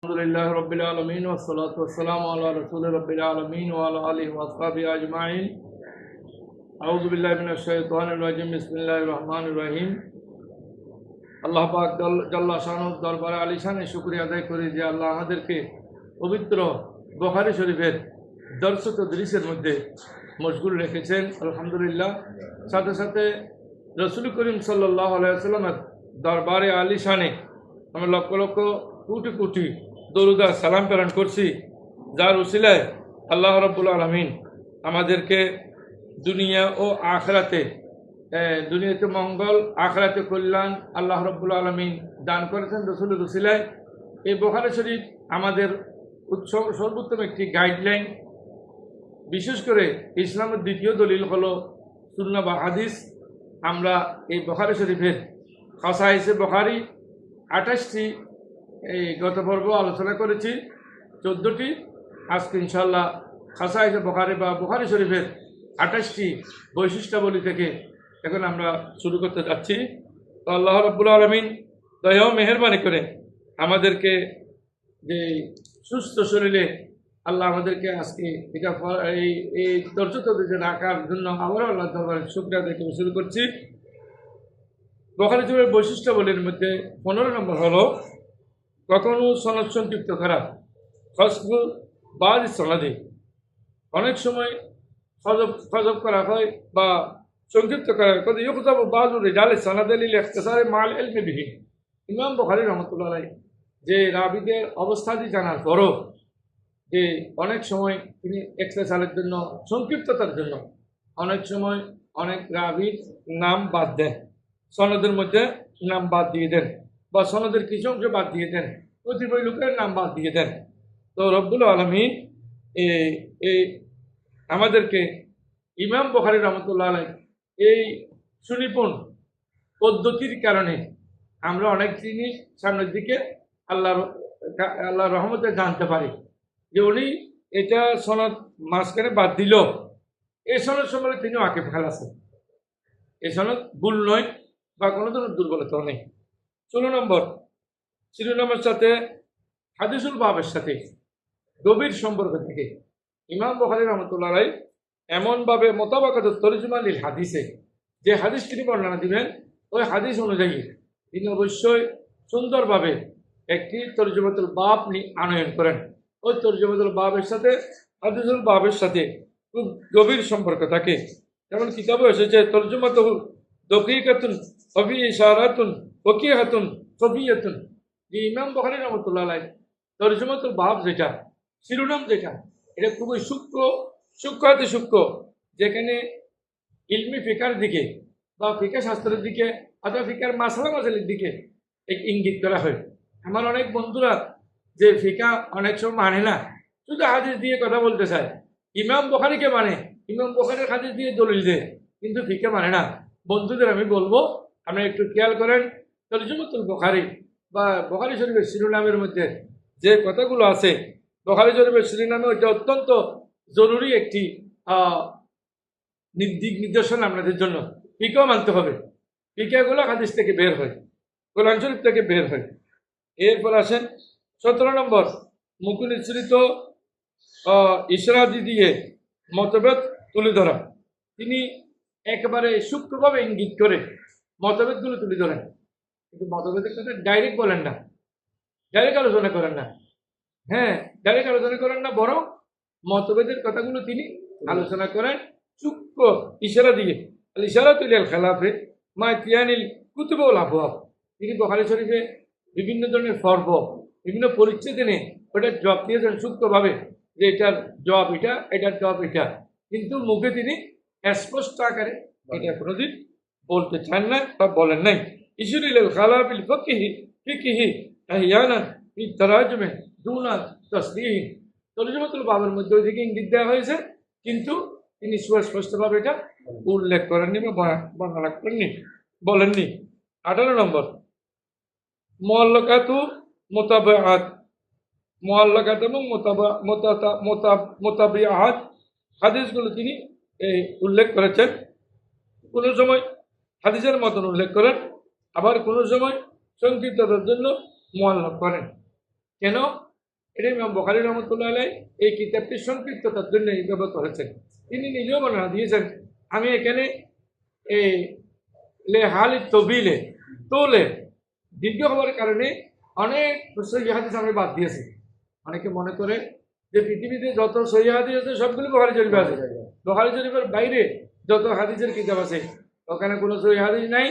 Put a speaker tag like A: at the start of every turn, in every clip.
A: আলহামদুলিল্লাহ রাব্বিল আলামিন ওয়াসসালাতু ওয়াসসালামু আলা রাসূলি রাব্বিল আলামিন ওয়া আলা আলিহি ওয়া আসহাবিহি আজমাইন। আউযু বিল্লাহি মিনাশ শাইতানির রাজিম। বিসমিল্লাহির রহমানির রহিম। আল্লাহ পাক জাল্লা শানুর দরবারে আলিশানে শুকরিয়া আদায় করি যে আল্লাহ আমাদেরকে পবিত্র বুখারী শরীফের দর্স ও তাদরিসের মধ্যে মশগুল রেখেছেন। আলহামদুলিল্লাহ। সাথে সাথে রাসূল করিম সাল্লাল্লাহু আলাইহি ওয়াসাল্লামের দরবারে আলিশানে আমরা লক্ষ লক্ষ কোটি কোটি দরুদ আর সালাম প্রেরণ করছি, যার উসিলায় আল্লাহ রাব্বুল আলামিন আমাদেরকে দুনিয়া ও আখিরাতে দুনিয়াতে মঙ্গল, আখিরাতে কল্যাণ আল্লাহ রাব্বুল আলামিন দান করেছেন রাসূলের উসিলায়। এই বুখারী শরীফ আমাদের সর্বোত্তম একটি গাইডলাইন। বিশেষ করে ইসলামের দ্বিতীয় দলিল হলো সুন্নাহ বা হাদিস। আমরা এই বুখারী শরীফের খাসাইসে বুখারী 28টি এই গত পর্ব আলোচনা করেছি, 14টি। আজকে ইনশাআল্লাহ খাসাইসে বুখারী বা বুখারী শরীফের 28টি বৈশিষ্ট্যাবলী থেকে এখন আমরা শুরু করতে যাচ্ছি। তো আল্লাহ রাব্বুল আলামিন দয়া ও মেহেরবানি করে আমাদেরকে যে সুস্থ শরীরে আল্লাহ আমাদেরকে আজকে এটা এই দর্শক রাখার জন্য আবারও আল্লাহ দরবারে শুকরিয়া আদায় করে শুরু করছি। বুখারী শরীফের বৈশিষ্ট্যাবলীর মধ্যে 15 নম্বর হলো কখনো সনদ সংক্ষিপ্ত করা। ফসল বাদ সনদে অনেক সময় ফজব করা হয় বা সংক্ষিপ্ত করা হয়। কত ইউকতাবু বাযু রিজাল সনদ লিল ইখতিসার মাল ইলমি বিহি। ইমাম বুখারী রাহমাতুল্লাহ আলাইহি যে রাবিদের অবস্থাদি জানার পরও যে অনেক সময় তিনি ইখতিসারের জন্য, সংক্ষিপ্ততার জন্য অনেক সময় অনেক রাবির নাম বাদ দেন, সনদের মধ্যে নাম বাদ দিয়ে দেন বা সনদের কিছু অংশ বাদ দিয়ে দেন, কতিপয় লোকের নাম বাদ দিয়ে দেন। তো রব্বুল আলামিন এই আমাদেরকে ইমাম বুখারী রাহমাতুল্লাহ আলাইহি এই সুনিপুণ পদ্ধতির কারণে আমরা অনেক জিনিস সামনের দিকে আল্লাহর রহমতে জানতে পারি যে উনি এটা সনদ মাঝখানে বাদ দিল, এই সনদ সম্পর্কে তিনি ওয়াকিফ আছেন, এই সনদ ভুল নয় বা কোনো ধরনের দুর্বলতাও নেই। 16 নম্বর, শিরোনামের সাথে হাদিসুল বাবের সাথে গভীর সম্পর্ক থেকে ইমাম বুখারী রাহমাতুল্লাহ আলাইহি এমনভাবে মোতাবাকাত তরজমা লিল হাদিসে যে হাদিস তিনি বর্ণনা দিবেন, ওই হাদিস অনুযায়ী তিনি অবশ্যই সুন্দরভাবে একটি তরজমাতুল বাব আনয়ন করেন। ওই তরজমাতুল বাবের সাথে হাদিসুল বাবের সাথে খুব গভীর সম্পর্ক থাকে। যেমন কিতাবে এসেছে তরজমাতু দকিকাতুন ফি ইশারাতুন ওয়াকিহাতুন খফিয়াতুন। যে ইমাম বুখারী রাহমাতুল্লাহ আলাইহি তরজমাতুল বাব যেটা, শিরোনাম যেটা, এটা খুবই সূক্ষ্ম, যেখানে ইলমি ফিকার দিকে বা ফিকা শাস্ত্রের দিকে অথবা ফিকার মাসলা মাসালের দিকে এক ইঙ্গিত করা হয়। আমার অনেক বন্ধুরা যে ফিকা অনেক সময় মানে না, শুধু হাদিস দিয়ে কথা বলতে চায়। ইমাম বুখারীকে মানে, ইমাম বুখারীর হাদিস দিয়ে দলিল দেয়, কিন্তু ফিকা মানে না। বন্ধুদের আমি বলবো আপনারা একটু খেয়াল করেন, তরজমাতুল বুখারী বা বুখারী শরীফের শিরোনামের মধ্যে যে কথাগুলো আছে, বুখারী শরীফের শিরোনামে ওইটা অত্যন্ত জরুরি একটি দিক নির্দেশনা আপনাদের জন্য। ফিকাও মানতে হবে, ফিকাগুলো হাদিস থেকে বের হয়, কোরআন শরীফ থেকে বের হয়। এরপর আসেন 17 নম্বর, মুখনিসৃত ইশরাদি দিয়ে মতভেদ তুলে ধরা। তিনি একেবারে সূক্ষ্মভাবে ইঙ্গিত করে মতভেদগুলো তুলে ধরেন, কিন্তু মতভেদের কথা ডাইরেক্ট বলেন না, ডাইরেক্ট আলোচনা করেন না। হ্যাঁ, ডাইরেক্ট আলোচনা করেন না, বরং মতভেদের কথাগুলো তিনি আলোচনা করেন সূক্ষ্ম ইশারা দিয়ে। ইশারাতুল খেলাফে মা তিয়ানিল কুতুব ওয়াল আবওয়াব। তিনি বুখারী শরীফে বিভিন্ন ধরনের পর্ব, বিভিন্ন পরিচ্ছেদ এনে ওটার জবাব দিয়েছেন সূক্ষ্মভাবে, যে এটার জবাব এটা, এটার জবাব এটা, কিন্তু মুখে তিনি স্পষ্ট আকারে এটা কোনোদিন বলতে চান না বা বলেন নাই। ইশরিল খালাফিল ফিকহি আহইয়ানান ফি তারাজুমে দুনা তাসরিহ। তরজমাতুল বাবের মধ্যে ওই দিকে ইঙ্গিত দেওয়া হয়েছে, কিন্তু তিনি সুস্পষ্টভাবে এটা উল্লেখ করেননি বা বর্ণনা করেননি, বলেননি। 18 নম্বর, মুআল্লাকাতু মুতাবাআত। মুআল্লাকাত এবং মুতাবিআত হাদিসগুলো তিনি উল্লেখ করেছেন। কোনো সময় হাদিসের মতন উল্লেখ করেন, আবার কোনো সময় সংক্ষিপ্ততার জন্য মুআল্লাক করেন। কেন? এটা ইমাম বুখারী রহমতুল্লাহ আলাইহি এই কিতাবটি সংক্ষিপ্ততার জন্য ব্যবহৃত হয়েছেন। তিনি নিজেও বর্ণনা দিয়েছেন, আমি এখানে এই লে হালি তবিলে তোলে দীর্ঘ হওয়ার কারণে অনেক সহিহ হাদিস আমি বাদ দিয়েছি। অনেকে মনে করে যে পৃথিবীতে যত সহিহ হাদিস আছে সবগুলো বুখারী শরীফে আছে, বুখারী শরীফের বাইরে যত হাদিসের কিতাব আছে ওখানে কোনো সহিহ হাদিস নাই,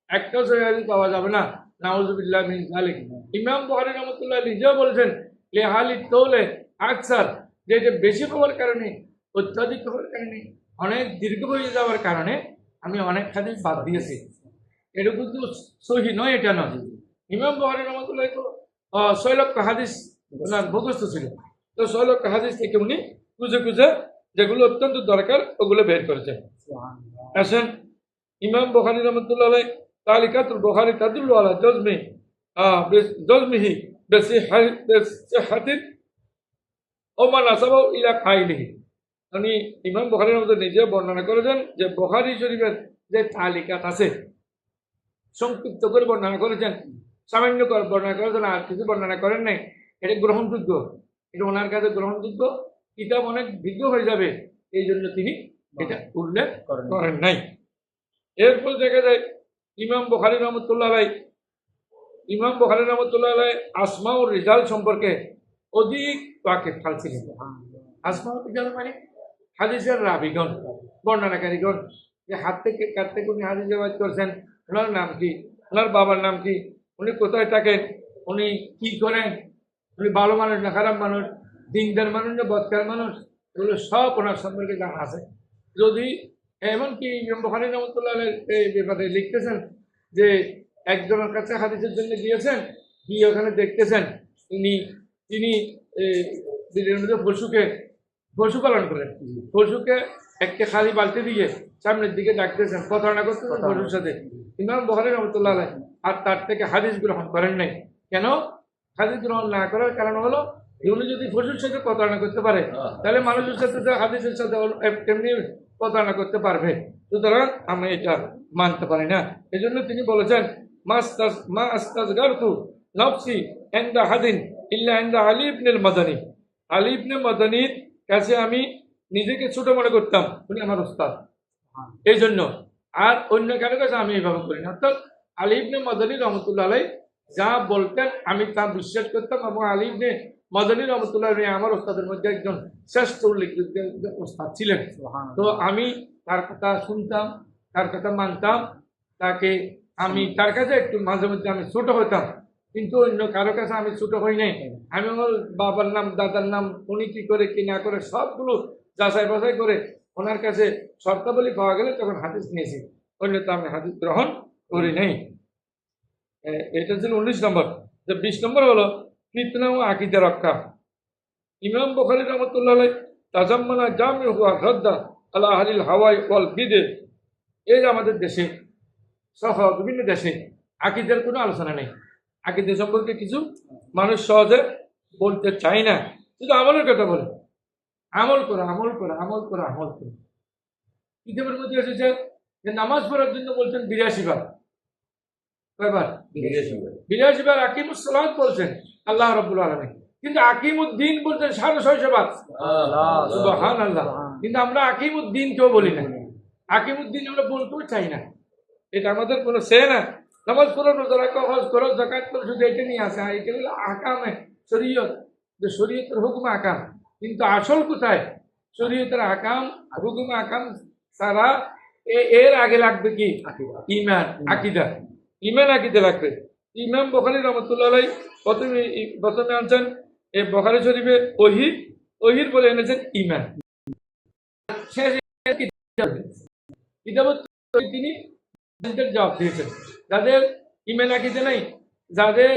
A: একটাও সহিহ হাদিস পাওয়া যাবে না। নাউযুবিল্লাহ মিন যালিক। ইমাম বুখারী রাহমাতুল্লাহ নিজেও বলেছেন লে হালি তোলে আকসার, যে এটা বেশি হওয়ার কারণে, অত্যাধিক হওয়ার কারণে, অনেক দীর্ঘ হয়ে যাওয়ার কারণে আমি অনেক হাদিস বাদ দিয়েছি। এটা কিন্তু সহি নয়, এটা নয়। ইমাম বুখারী রাহমাতুল্লাহ তো 6 লক্ষ হাদিস ওনার মুখস্থ ছিল, তো 6 লক্ষ হাদিস থেকে উনি খুঁজে খুঁজে যেগুলো অত্যন্ত দরকার ওগুলো বের করেছেন। আসেন ইমাম বুখারী রাহমাতুল্লাহ আলাইহি তালিকাতুল বুখারী তাদুল্লু আলা জজমিহি বিসিহাতিন ও মা নাসাবাহু ইলা কাইলিহি। উনি ইমাম বুখারী রাহমাতুল্লাহ নিজে বর্ণনা করেছেন যে বুখারী শরীফের যে তালিকাত আছে সংক্ষিপ্ত করে বর্ণনা করেছেন, সামান্য করে বর্ণনা করেছেন, আর কিছু বর্ণনা করেন নাই। এটা গ্রহণযোগ্য, এটা ওনার কাছে গ্রহণযোগ্য। কিতাব অনেক দীর্ঘ হয়ে যাবে, এই জন্য তিনি এটা উল্লেখ করেন নাই। এরপর দেখা যায় ইমাম বুখারী রহমতুল্লাহ আলাইহি আসমা ও রিজাল সম্পর্কে অধিক ওয়াকিফ ছিলেন। আসমা ও রিজাল মানে হাদিসের রাবীগণ, বর্ণনাকারীগণ, যে হাত থেকে কার থেকে উনি হাদিস রিওয়ায়াত করছেন, ওনার নাম কি, ওনার বাবার নাম কি, উনি কোথায় থাকেন, উনি কি করেন, উনি ভালো মানুষ না খারাপ মানুষ, দিনদার মানুষ না বদকার মানুষ, এগুলো সব ওনার সম্পর্কে জানা আছে। যদি এমনকি ইমাম বুখারী রাহমাতুল্লাহ আলাইহি এই ব্যাপারে লিখতেছেন যে একজনের কাছে হাদিসের জন্য গিয়েছেন, গিয়ে ওখানে দেখতেছেন তিনি দিনের মধ্যে পশুপালন করেন, পশুকে একটা খালি বালতি দিয়ে সামনের দিকে ডাকতেছেন, প্রতারণা করতেছেন পশুর সাথে। ইমাম বুখারী রাহমাতুল্লাহ আলাইহি আর তার থেকে হাদিস গ্রহণ করেন নাই। কেন হাদিস গ্রহণ না করার কারণ হলো, উনি যদি পশুর সাথে প্রতারণা করতে পারে তাহলে মানুষের সাথে হাদিসের সাথে তেমনি প্রতারণা করতে পারবে। সুতরাং আমি এটা মানতে পারি না। এই জন্য তিনি বলেছেন মা আস্তাযগারতু নফসি ইনদা হাদিন ইল্লা ইনদা আলী ইবনুল মাদানী। আলী ইবনে মাদানীর কাছে আমি নিজেকে ছোট মনে করতাম, উনি আমার উস্তাদ, এই জন্য। আর অন্য কারো কাছে আমি এইভাবে করি না। অর্থাৎ আলী ইবনে মাদানী রহমতুল্লাহ আলাইহি যা বলতেন আমি তা বিশ্বাস করতাম, এবং আলী ইবনে মাদানী রহমতুল্লাহ আলাইহি আমার উস্তাদের মধ্যে একজন শ্রেষ্ঠ উল্লেখযোগ্য উস্তাদ ছিলেন। তো আমি তার কথা শুনতাম, তার কথা মানতাম, আমি তার কাছে একটু মাঝে মধ্যে আমি ছোট হতাম, কিন্তু অন্য কারো কাছে আমি ছোট হই নাই। আমি আমার বাবার নাম, দাদার নাম, উনি কি করে কি না করে সবগুলো যাচাই বাছাই করে ওনার কাছে শর্তাবলী পাওয়া গেলে তখন হাদিস নিয়েছি, অন্যতা আমি হাদিস গ্রহণ করি নাই। এটা ছিল 19 নম্বর। 20 নম্বর হলো ফিতনা ও আকীদা রক্ষা। ইমাম বুখারী রাহমাতুল্লাহ আলাইহি তাজাম্মানা জামিউ ওয়া রাদ্দা আলা আহলিল হাওয়াই ওয়াল বিদআহ। এই আমাদের দেশে সহ বিভিন্ন দেশে আকীদার কোনো আলোচনা নেই। আকীদা সম্পর্কে কিছু মানুষ সহজে বলতে চায় না, শুধু আমলের কথা বলে, আমল করো, আমল করো, আমল করো, আমল করো। কিতাবের মধ্যে এসেছে যে নামাজ পড়ার জন্য বলছেন 82 বার। কয়বার? 82 বার আকিমুস সালাত বলছেন আল্লাহ রাব্বুল আলামিন, কিন্তু আকিমুদ্দিন বলছেন 650 বার। সুবহানাল্লাহ। কিন্তু আমরা আকিমুদ্দিন কেউ বলি না, আকিমুদ্দিন আমরা বলতেও চাই না। এটা আমাদের কোনো সে না। নামাজ পড়ো, রোজা রাখো, হজ করো, যাকাত করো, শুধু এটা নিয়ে আসে। এটা হলো আহকামে শরীয়ত, যে শরীয়তের হুকুম আহকাম। কিন্তু আসল কোথায়? শরীয়তের আহকাম, হুকুম আহকাম সারা এর আগে লাগবে কি? ঈমান, আকীদা। ঈমান আকীদা লাগবে। ইমাম বুখারী রাহমাতুল্লাহ আলাইহি প্রথমে আনছেন এই বুখারী শরীফে ওহীর বলে এনেছেন ঈমান। তিনি জবাব দিয়েছেন যাদের ঈমান আকীদা নাই, যাদের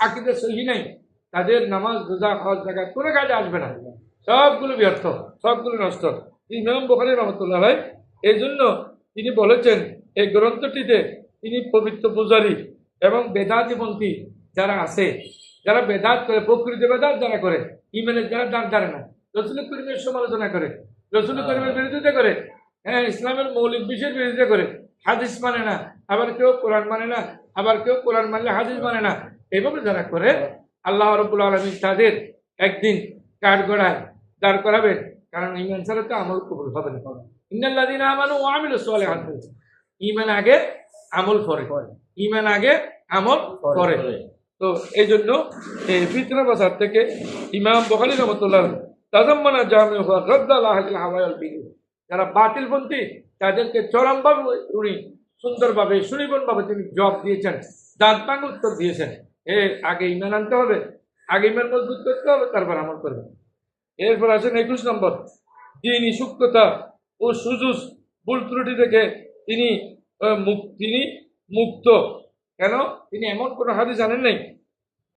A: আকীদা সহিহ নাই, তাদের নামাজ, রোজা, হজ, যাকাত কোনো কাজে আসবে না, সবগুলো ব্যর্থ, সবগুলো নষ্ট। ইমাম বুখারী রাহমাতুল্লাহ আলাইহি এই জন্য তিনি বলেছেন এই গ্রন্থটিতে তিনি পবিত্র পূজারী এবং বেদাতিপন্থী যারা আছে, যারা বেদাত করে, প্রকৃত বেদাত যারা করে, ঈমানের যারা দাঁড় দাঁড়ে না, রাসূল করিমের সমালোচনা করে, রাসূল করিমের বিরোধিতা করে, হ্যাঁ ইসলামের মৌলিক বিষয়ের বিরোধিতা করে, হাদিস মানে না, আবার কেউ কোরআন মানে না, আবার কেউ কোরআন মানলে হাদিস মানে না, এইভাবে যারা করে আল্লাহ রাব্বুল আলামিন তাদের একদিন কাঠগড়ায় দাঁড় করাবেন, কারণ ঈমান ছাড়া তো আমল কবুল হবে না। ইন্নাল্লাযীনা আমানু ওয়া আমিলুস সালিহাত, ঈমান আগে আমল পরে, ঈমান আগে আমল পরে। তো এই জন্য এই ফিতনা বাজার থেকে ইমাম বুখারী রাহমাতুল্লাহ তাজাম্মানা জামিউ ওয়া রাদ্দাল আহলিল হাওয়াল বিদুর, যারা বাতিলপন্থী তাদেরকে চরমভাবে উনি সুন্দরভাবে সুনিপুণভাবে তিনি জবাব দিয়েছেন, দাঁত ভাঙা উত্তর দিয়েছেন। আগে ঈমান আনতে হবে, আগে ঈমান মজবুত করতে হবে, তারপর আমল করবে। এরপর আছেন 21 নম্বর, যিনি সূক্ষ্মতা ও সুজুজ ভুল ত্রুটি থেকে তিনি মুক্ত। কেন? তিনি এমন কোনো হাদিস জানেন নাই